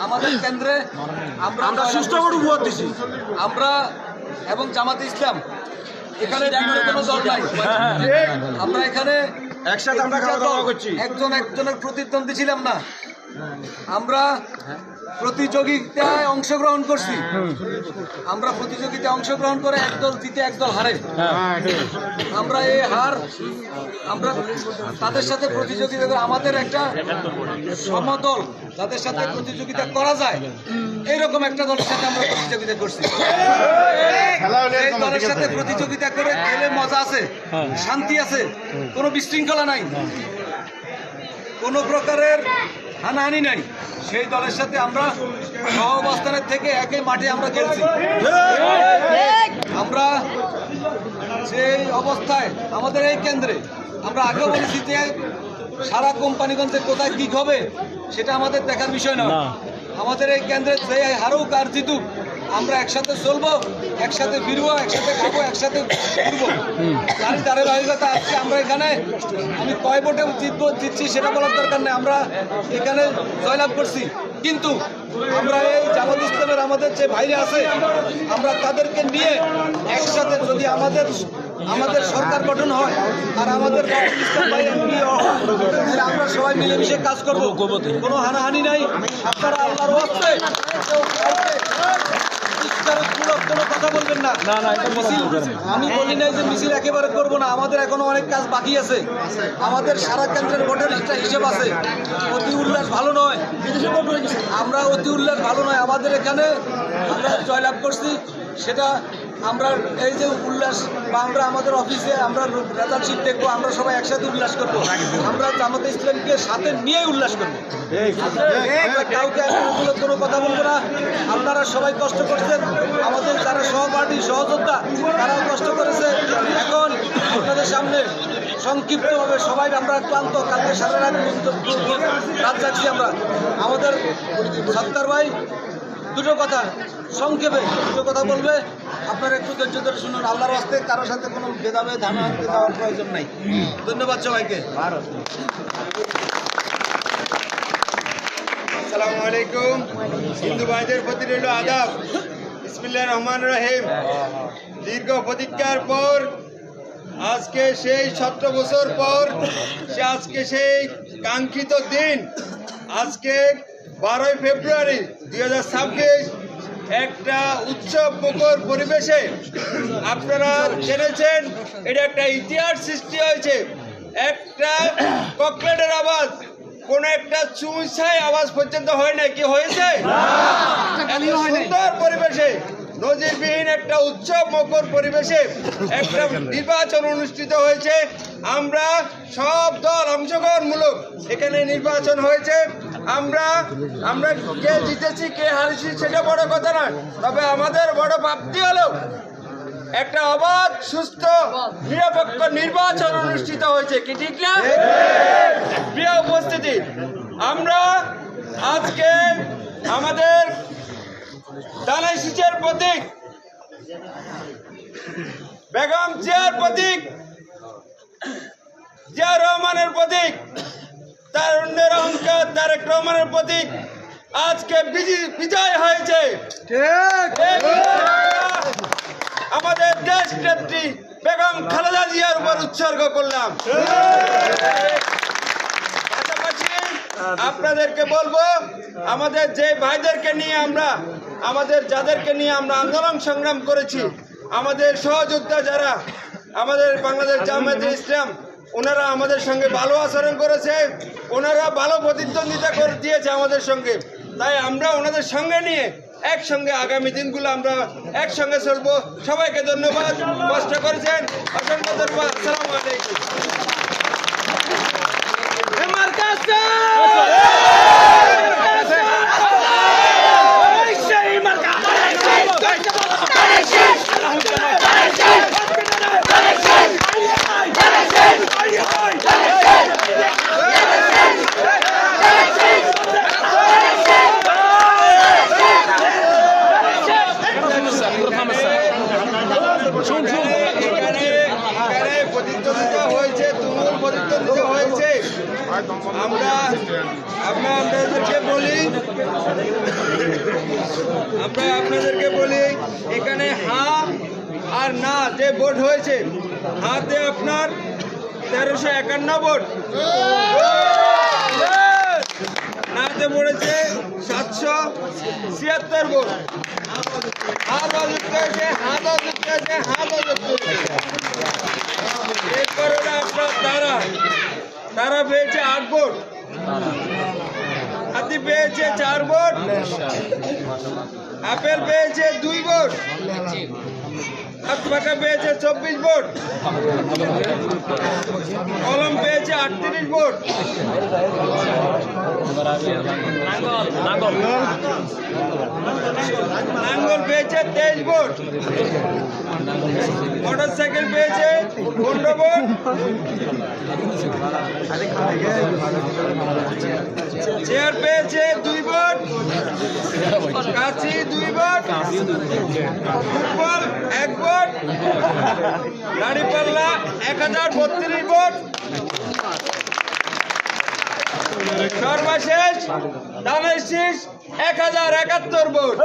আমাদের কেন্দ্রে আমরা সুষ্ঠুভাবে ভোট দিছি আমরা এবং জামাতে ইসলাম এখানে কোনো দল নাই আমরা এখানে একসাথে আমরা খাওয়া করছি একজনের প্রতিদ্বন্দ্বী ছিলাম না আমরা প্রতিযোগিতায় অংশগ্রহণ করছি আমরা প্রতিযোগিতায় অংশগ্রহণ করে একদল জিতে একদল হারে আমরা এই হার আমরা তাদের সাথে প্রতিযোগিতা করে আমাদের একটা সমদল যাদের সাথে প্রতিযোগিতা করা যায় এইরকম একটা দলের সাথে আমরা প্রতিযোগিতা করছি এই দলের সাথে প্রতিযোগিতা করে খেলে মজা আছে শান্তি আছে কোনো বিশৃঙ্খলা নাই কোনো প্রকারের হানাহানি নাই সেই দলের সাথে আমরা সহ অবস্থানের থেকে একই মাঠে আমরা খেলছি আমরা সেই অবস্থায় আমাদের এই কেন্দ্রে আমরা আগেও বলেছি যে সারা কোম্পানিগঞ্জে কোথায় কি হবে সেটা আমাদের দেখার বিষয় না আমাদের এই কেন্দ্রে যে হারুক আর জিতুক আমরা একসাথে চলবো একসাথে ফিরবো একসাথে খাবো একসাথে ফিরবো তারই ধারাবাহিকতা আজকে আমরা এখানে আমি কয় ভোটে জিতছি সেটা বলার দরকার নেই আমরা এখানে জয়লাভ করছি কিন্তু আমরা এই জামাত ইসলামের আমাদের যে ভাইরা আছে আমরা তাদেরকে নিয়ে একসাথে যদি আমাদের সরকার গঠন হয় আর আমাদের আমরা সবাই মিলেমিশে কাজ করবো কোনো হানাহানি নাই আপনারা আল্লাহর ওয়াস্তে কোনো কথা বলবেন না আমি বলি নাই যে মিছিল একেবারে করবো না আমাদের এখনো অনেক কাজ বাকি আছে আমাদের সারা কেন্দ্রের ভোটের একটা হিসেব আছে অতি উল্লাস ভালো নয় আমরা অতি উল্লাস ভালো নয় আমাদের এখানে আমরা জয়লাভ করছি সেটা আমরা এই যে উল্লাস বা আমরা আমাদের অফিসে আমরা রেজাল্ট শিট দেখবো আমরা সবাই একসাথে উল্লাস করবো আমরা জামাতে ইসলামকে সাথে নিয়ে উল্লাস করবো কাউকে কোনো কথা বলবো না আপনারা সবাই কষ্ট করছেন আমাদের যারা সহপাঠী সহযোদ্ধা তারাও কষ্ট করেছে এখন আপনাদের সামনে সংক্ষিপ্তভাবে সবাই আমরা ক্লান্ত কালকে সারা রাত যাচ্ছি আমরা আমাদের সত্তার ভাই দুটো কথা সংক্ষেপে দুটো কথা বলবে আপনারা একটু ধৈর্য ধরে শুনুন আল্লাহর রাস্তে কারোর সাথে কোনো ভেদাভেদ হানাহানি দেওয়ার প্রয়োজন নাই ধন্যবাদ সবাইকে আসসালামু আলাইকুম হিন্দু ভাইদের প্রতি রইল আদাব বিসমিল্লাহির রহমানির রহিম দীর্ঘ প্রতীক্ষার পর আজকে সেই 17 বছর পর আজকে সেই কাঙ্ক্ষিত দিন আজকে 12 ফেব্রুয়ারি 2026 একটা উৎসব মুখর পরিবেশে আপনারা জেনেছেন এটা একটা ইতিহাস সৃষ্টি হয়েছে একটা ককলেটের আওয়াজ কোন একটা চুঁচাই আওয়াজ পর্যন্ত হয় না কি হয়েছে এত সুন্দর পরিবেশে নজিরবিহীন একটা উৎসব মুখর পরিবেশে একটা নির্বাচন অনুষ্ঠিত হয়েছে আমরা সব দল অংশগ্রহণমূলক এখানে নির্বাচন হয়েছে আমরা কে জিতেছি কে হারিয়েছি সেটা বড় কথা না তবে আমাদের বড় প্রাপ্তি হলো একটা অবাধ সুস্থ নিরপেক্ষ নির্বাচন অনুষ্ঠিত হয়েছে কি ঠিক না প্রিয় উপস্থিতি আমরা আজকে আমাদের দানাই শীষের প্রতীক বেগম জিয়ার প্রতীক জিয়া রহমানের প্রতীক তারুণ্যের অহংকার তারেক রহমানের প্রতীক আজকে বিজয় হয়েছে আমাদের দেশ নেত্রী বেগম খালেদা জিয়ার উপর উৎসর্গ করলাম পাশাপাশি আপনাদেরকে বলবো আমাদের যে ভাইদেরকে নিয়ে যাদেরকে নিয়ে আমরা আন্দোলন সংগ্রাম করেছি আমাদের সহযোদ্ধা যারা আমাদের বাংলাদেশ জামায়াতে ইসলাম ওনারা আমাদের সঙ্গে ভালো আচরণ করেছে ওনারা ভালো প্রতিদ্বন্দ্বিতা করে দিয়েছে আমাদের সঙ্গে তাই আমরা ওনাদের সঙ্গে নিয়ে একসঙ্গে আগামী দিনগুলো আমরা একসঙ্গে চলবো সবাইকে ধন্যবাদ কষ্ট করেছেন অসংখ্য ধন্যবাদ আসসালামু আলাইকুম প্রতিদ্বন্দ্বিতা হয়েছে আমরা আপনাদেরকে বলি এখানে হ্যাঁ আর না যে ভোট হয়েছে, হাতে আপনার 1351 ভোট, নাতে পড়েছে 776 ভোট, হাত অযুক্ত হয়েছে, এরপরে আপনার তারা পেয়েছে 8 ভোট, হাতি পেয়েছে 4 ভোট, আপেল পেয়েছে 2 ভোট, পাকা পেয়েছে 24 ভোট, কলম পেয়েছে 38 ভোট, নাঙ্গল পেয়েছে 23 ভোট, মোটরসাইকেল পেয়েছে 15 ভোট, চেয়ার পেয়েছে 2 ভোট, কাছি 2 ভোট, ফুটবল 1 ভোট, দাঁড়িপাল্লা 1032 ভোট, সর্বশেষ ধানের শীষ 1071 ভোট।